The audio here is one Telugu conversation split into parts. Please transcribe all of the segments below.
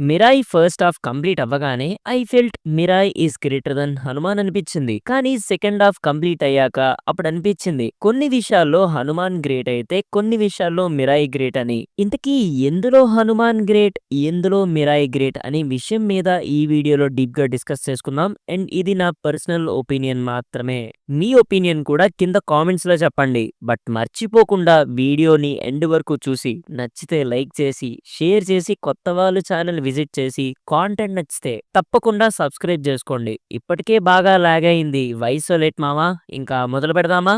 మిరాయి ఫస్ట్ హాఫ్ కంప్లీట్ అవ్వగానే I felt Mirai is greater than Hanuman అనిపించింది. కానీ సెకండ్ హాఫ్ కంప్లీట్ అయ్యాక అప్పుడు అనిపించింది కొన్ని విషయాల్లో హనుమాన్ గ్రేట్ అయితే కొన్ని విషయాల్లో మిరాయి గ్రేట్ అని. ఇంతకీ ఎందులో హనుమాన్ గ్రేట్, ఎందులో మిరాయి గ్రేట్ అనే విషయం మీద ఈ వీడియోలో డీప్ గా డిస్కస్ చేసుకుందాం. అండ్ ఇది నా పర్సనల్ ఒపీనియన్ మాత్రమే. మీ ఒపీనియన్ కూడా కింద కామెంట్స్ లో చెప్పండి. బట్ మర్చిపోకుండా వీడియోని ఎండ్ వరకు చూసి నచ్చితే లైక్ చేసి షేర్ చేసి కొత్త వాళ్ళు ఛానల్ విజిట్ చేసి కాంటెంట్ నచ్చితే తప్పకుండా సబ్స్క్రైబ్ చేసుకోండి. ఇప్పటికే బాగా లాగ్ అయింది. వాయిస్ లేట్ మావా, ఇంకా మొదలు పెడదామా?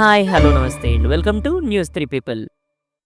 హాయ్, హలో, నమస్తే and welcome to news 3 people.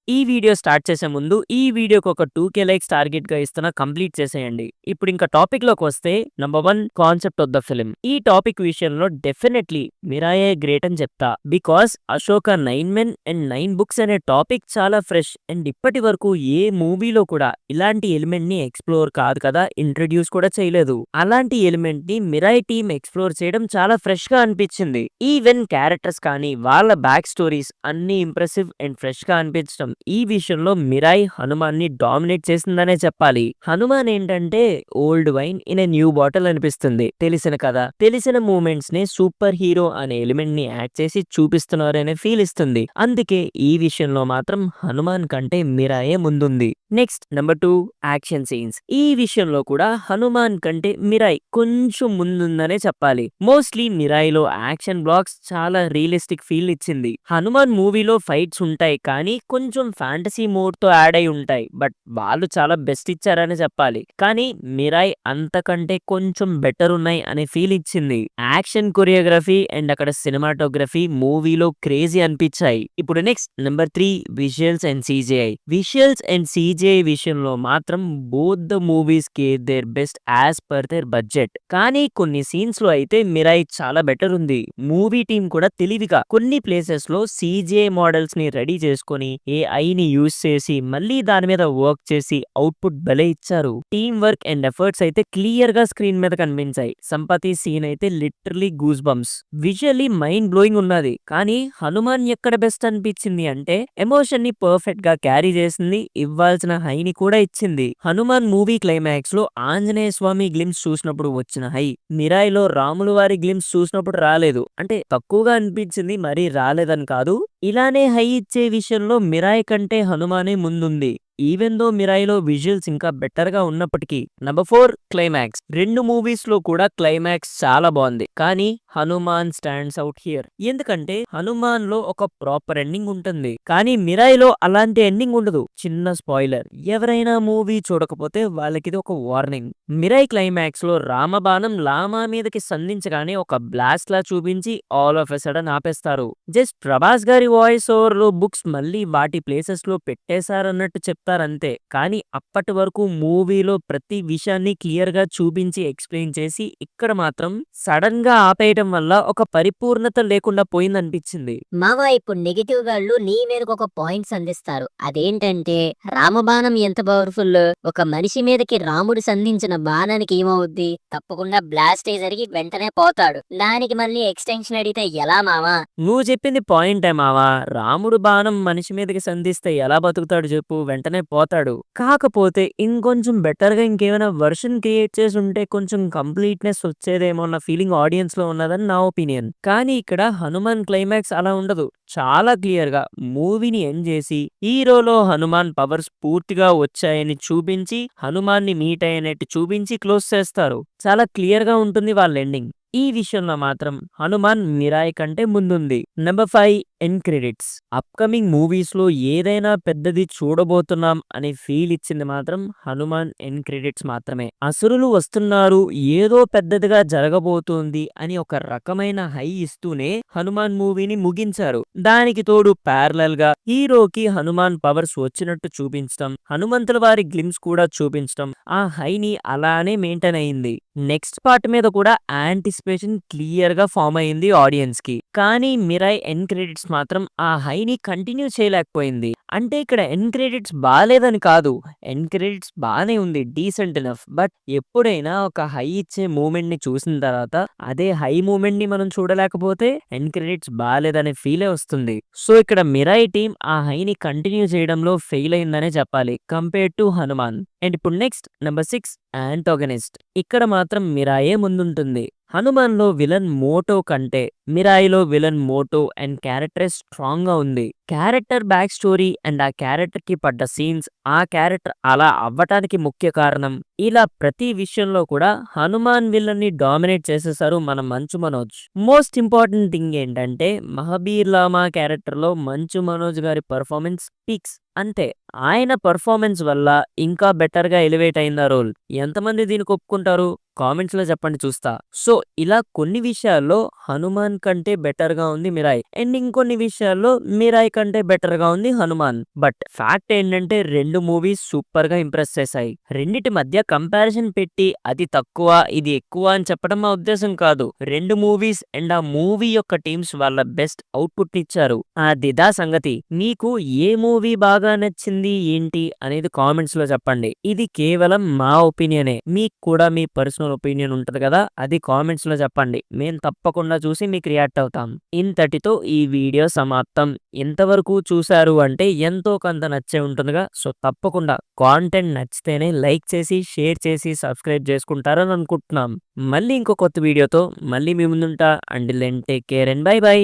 ఈ వీడియో స్టార్ట్ చేసే ముందు ఈ వీడియోకి ఒక 2K లైక్స్ టార్గెట్ గా ఇస్తున్నా, కంప్లీట్ చేసేయండి. ఇప్పుడు ఇంకా టాపిక్ లోకి వస్తే, number 1 concept of the film. ఈ టాపిక్ విషయంలో డెఫినెట్లీ మిరాయే గ్రేట్ అని చెప్తా. Because Ashoka 9 men and 9 books అనే టాపిక్ చాలా ఫ్రెష్ అండ్ ఇప్పటి వరకు ఏ మూవీలో కూడా ఇలాంటి ఎలిమెంట్ ని ఎక్స్ప్లోర్ కాదు కదా, ఇంట్రడ్యూస్ కూడా చేయలేదు. అలాంటి ఎలిమెంట్ ని మిరాయ్ టీమ్ ఎక్స్ప్లోర్ చేయడం చాలా ఫ్రెష్ గా అనిపించింది. ఈవెన్ క్యారెక్టర్స్ కానీ వాళ్ళ బ్యాక్ స్టోరీస్ అన్ని ఇంప్రెసివ్ అండ్ ఫ్రెష్ గా అనిపించడం, ఈ విషయంలో మిరాయ్ హనుమాన్ ని డామినేట్ చేసిందనే చెప్పాలి. హనుమాన్ ఏంటంటే old wine in a new bottle అనిపిస్తుంది. తెలిసిన కథ, తెలిసిన మూమెంట్స్ ని సూపర్ హీరో అనే ఎలిమెంట్ ని యాడ్ చేసి చూపిస్తున్నారనే ఫీల్ ఇస్తుంది. అందుకే ఈ విషయంలో మాత్రం హనుమాన్ కంటే మిరాయే ముందుంది. Next number 2 action scenes. ఈ విషయంలో కూడా హనుమాన్ కంటే మిరాయ్ కొంచెం ముందుందనే చెప్పాలి. మోస్ట్లీ మిరాయ్ లో యాక్షన్ బ్లాక్స్ చాలా రియలిస్టిక్ ఫీల్ ఇచ్చింది. హనుమాన్ మూవీలో ఫైట్స్ ఉంటాయి కానీ కొంచెం ఫ్యాంటసీ మోడ్ తో యాడ్ అయి ఉంటాయి. బట్ వాళ్ళు చాలా బెస్ట్ ఇచ్చారని చెప్పాలి. కానీ మిరాయ్ అంతకంటే కొంచెం బెటర్ ఉన్నాయి అనే ఫీల్ ఇచ్చింది. యాక్షన్ కొరియోగ్రఫీ అండ్ అక్కడ సినిమాటోగ్రఫీ మూవీలో క్రేజీ అనిపించాయి. ఇప్పుడు next number 3 visuals and CGI. Visuals and CGI విషయంలో మాత్రం బోత్ ద మూవీస్ కి their best as per their budget. కానీ కొన్ని సీన్స్ లో అయితే మిరాయ్ చాలా బెటర్ ఉంది. మూవీ టీం కూడా తెలివిగా కొన్ని ప్లేసెస్ లో CGI మోడల్స్ ని రెడీ చేసుకొని AI ని యూజ్ చేసి మళ్ళీ దాని మీద వర్క్ చేసి అవుట్పుట్ భలే ఇచ్చారు. టీమ్ వర్క్ అండ్ ఎఫర్ట్స్ అయితే క్లియర్ గా స్క్రీన్ మీద కనిపించాయి. సంపతి సీన్ అయితే literally goose bumps. Visually mind blowing ఉన్నది. కానీ హనుమాన్ ఎక్కడ బెస్ట్ అనిపించింది అంటే ఎమోషన్ ని పర్ఫెక్ట్ గా క్యారీ చేసింది, ఇవ్వాల్సిన హైని కూడా ఇచ్చింది. హనుమాన్ మూవీ క్లైమాక్స్ లో ఆంజనేయ స్వామి గ్లిమ్స్ చూసినప్పుడు వచ్చిన హై మిరాయ్ లో రాములు వారి గ్లిమ్స్ చూసినప్పుడు రాలేదు. అంటే తక్కువగా అనిపించింది, మరీ రాలేదని కాదు. ఇలానే హై ఇచ్చే విషయంలో మిరాయ్ కంటే హనుమానే ముందుంది. ఈవెన్ దో మిరాయిలో విజువల్స్ ఇంకా బెటర్ గా ఉన్నప్పటికీ. Number 4 climax. రెండు మూవీస్ లో కూడా క్లైమాక్స్ చాలా బాగుంది. కానీ హనుమాన్ స్టాండ్స్ అవుట్ హియర్. ఎందుకంటే హనుమాన్ లో ఒక ప్రాపర్ ఎండింగ్ ఉంటుంది, కానీ మిరాయిలో అలాంటి ఎండింగ్ ఉండదు. చిన్న స్పాయిలర్, ఎవరైనా మూవీ చూడకపోతే వాళ్ళకి ఒక వార్నింగ్. మిరాయ్ క్లైమాక్స్ లో రామబాణం లామా మీదకి సంధించగానే ఒక బ్లాస్ట్ లా చూపించి ఆల్ ఆఫ్ ఎ సడన్ ఆపేస్తారు. జస్ట్ ప్రభాస్ గారి వాయిస్ ఓవర్ లో బుక్స్ మళ్ళీ వాటి ప్లేసెస్ లో పెట్టేశారన్నట్టు చెప్తారు అంతే. కానీ అప్పటి వరకు మూవీలో ప్రతి విషయాన్ని క్లియర్ గా చూపించి ఎక్స్ప్లెయిన్ చేసి ఇక్కడ మాత్రం సడన్ గా ఆపేయటం వల్ల ఒక పరిపూర్ణత లేకుండా పోయిందనిపించింది. మావా, ఇప్పుడు నెగిటివ్ గాళ్ళు నీ మీదకి ఒక పాయింట్స్ అందిస్తారు. అదేంటంటే రామబాణం ఎంత పవర్ఫుల్. ఒక మనిషి మీదకి రాముడు సంధించిన బాణానికి ఏమవుద్ది? తప్పకుండా బ్లాస్ట్ అయి జరిగి వెంటనే పోతాడు. దానికి మళ్ళీ ఎక్స్టెన్షన్ అడిగితే ఎలా మావా? నువ్వు చెప్పింది పాయింటే మావా. రాముడు బాణం మనిషి మీదకి సంధిస్తే ఎలా బతుకుతాడు చెప్పు? వెంటనే పోతాడు. కాకపోతే ఇంకొంచెం బెటర్ గా ఇంకేమైనా వర్షన్ క్రియేట్ చేసి ఉంటే కొంచెం కంప్లీట్నెస్ వచ్చేదేమో అన్న ఫీలింగ్ ఆడియన్స్ లో ఉన్నదని నా ఒపీనియన్. కానీ ఇక్కడ హనుమాన్ క్లైమాక్స్ అలా ఉండదు. చాలా క్లియర్ గా మూవీని ఎండ్ చేసి హీరోలో హనుమాన్ పవర్స్ పూర్తిగా వచ్చాయని చూపించి హనుమాన్ ని మీట్ అయ్యేనట్టు చూపించి క్లోజ్ చేస్తారు. చాలా క్లియర్ గా ఉంటుంది వాళ్ళ ఎండింగ్. ఈ విషయంలో మాత్రం హనుమాన్ మిరాయ్ కంటే ముందుంది. Number 5 end credits. Upcoming movies లో ఏదైనా పెద్దది చూడబోతున్నాం అనే ఫీల్ ఇచ్చింది మాత్రం హనుమాన్ ఎండ్ క్రెడిట్స్ మాత్రమే. అసురులు వస్తున్నారు, ఏదో పెద్దదిగా జరగబోతుంది అని ఒక రకమైన హై ఇస్తూనే హనుమాన్ మూవీని ముగించారు. దానికి తోడు ప్యారలల్ గా హీరోకి హనుమాన్ పవర్స్ వచ్చినట్టు చూపించడం, హనుమంతుల వారి గ్లిమ్స్ కూడా చూపించడం, ఆ హైని అలానే మెయింటైన్ అయింది. నెక్స్ట్ పార్ట్ మీద కూడా యాంటిసిపేషన్ క్లియర్ గా ఫామ్ అయింది ఆడియన్స్ కి. కానీ మిరాయ్ ఎండ్ క్రెడిట్స్ మాత్రం ఆ హైని కంటిన్యూ చేయలేకపోయింది. అంటే ఇక్కడ ఎండ్ క్రెడిట్స్ బాలేదని కాదు. ఎండ్ క్రెడిట్స్ బానే ఉంది. Decent enough. బట్ ఎప్పుడైనా ఒక హై ఇచ్చే మూవ్‌మెంట్‌ని చూసిన తర్వాత అదే హై మూవ్‌మెంట్‌ని మనం చూడలేకపోతే ఎండ్ క్రెడిట్స్ బాలేదనే ఫీలే వస్తుంది. సో ఇక్కడ మిరాయ్ టీమ్ ఆ హైని కంటిన్యూ చేయడంలో ఫెయిల్ అయిందనే చెప్పాలి. Compared to Hanuman. అండ్ ఇప్పుడు నెక్స్ట్ నంబర్ 6 యాంటాగనిస్ట్. ఇక్కడ మాత్రం మిరాయే ముందుంటుంది. హనుమాన్‌లో విలన్ మోటో కంటే మిరాయిలో villain motto and character strong గా ఉంది. క్యారెక్టర్ బ్యాక్ స్టోరీ అండ్ ఆ క్యారెక్టర్ కి పడ్డ సీన్స్, ఆ క్యారెక్టర్ అలా అవ్వటానికి ముఖ్య కారణం. ఇలా ప్రతి విషయంలో కూడా హనుమాన్ విలన్ ని డామినేట్ చేసేసారు మన Manchu Manoj. Most important thing ఏంటంటే మహాబీర్ లామా క్యారెక్టర్ లో మంచు మనోజ్ గారి పర్ఫార్మెన్స్ పీక్స్. అంతే. ఆయన పర్ఫార్మెన్స్ వల్ల ఇంకా బెటర్ గా ఎలివేట్ అయిందా రోల్. ఎంతమంది దీనికి ఒప్పుకుంటారు? కామెంట్స్ లో చెప్పండి చూస్తా. సో ఇలా కొన్ని విషయాల్లో హనుమాన్ కంటే బెటర్ గా ఉంది మిరాయ్ అండ్ ఇంకొన్ని విషయాల్లో మిరాయ్ కంటే బెటర్ గా ఉంది హనుమాన్. బట్ ఫ్యాక్ట్ ఏంటంటే రెండు మూవీస్ సూపర్ గా ఇంప్రెస్ చేశాయి. రెండిటి మధ్య కంపారిజన్ పెట్టి అది తక్కువ ఇది ఎక్కువ అని చెప్పడం మా ఉద్దేశం కాదు. రెండు మూవీస్ అండ్ ఆ మూవీ యొక్క టీమ్స్ వాళ్ళ బెస్ట్ అవుట్పుట్ ఇచ్చారు. అదిదా సంగతి. మీకు ఏ మూవీ బాగా నచ్చింది ఏంటి అనేది కామెంట్స్ లో చెప్పండి. ఇది కేవలం మా ఒపీనియనే. మీకు కూడా మీ పర్సనల్ ఒపీనియన్ ఉంటది కదా, అది కామెంట్స్ లో చెప్పండి. మేము తప్పకుండా చూసి మీకు రియాక్ట్ అవుతాం. ఇంతటితో ఈ వీడియో సమాప్తం. ఎంతవరకు చూశారు అంటే ఎంతో కొంత నచ్చే ఉంటుందిగా. సో తప్పకుండా కాంటెంట్ నచ్చితేనే లైక్ చేసి షేర్ చేసి సబ్స్క్రైబ్ చేసుకుంటారని అనుకుంటున్నాం. మళ్ళీ ఇంకో కొత్త వీడియోతో మళ్ళీ మీ ముందుంటా. Until then take care and bye by.